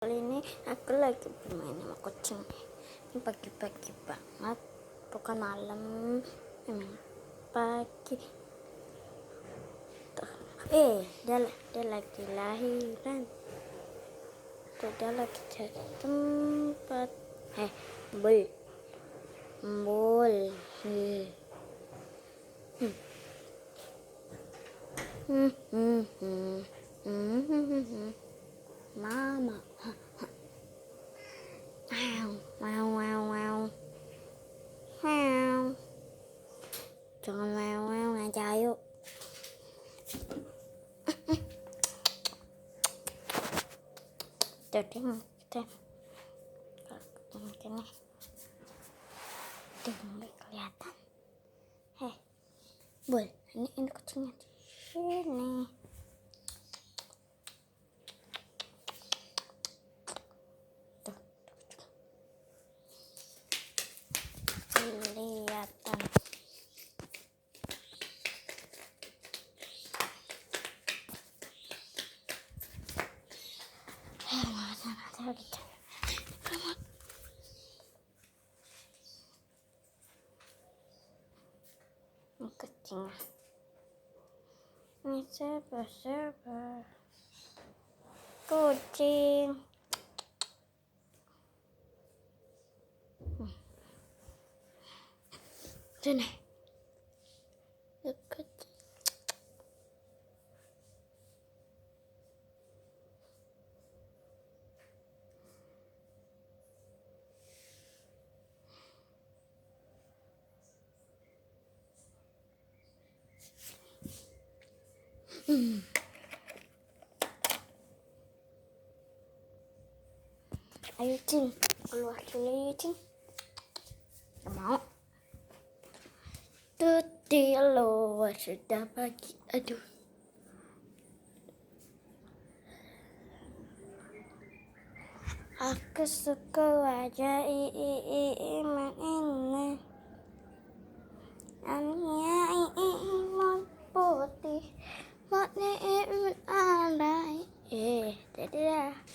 Kali ini aku lagi bermain sama kucing. Ini pagi-pagi banget, bukan malam, pagi. Dia lagi lahiran. Dia lagi cari tempat. Bul, bul. Mama. Wow, wow, wow. Wow. Jangan wow, wow aja, yuk. Jadi kita mungkin nih nggak kelihatan. Bul, ini kucingnya di sini. Kelihatan. Mana kita? Kucing. Ini serba. Kucing. Sini. Dekat. Ayo Cing, keluar dulu ya Cing. Gak mau. Di luar sudah pagi. Aduh. Aku suka wajah ini. Ania.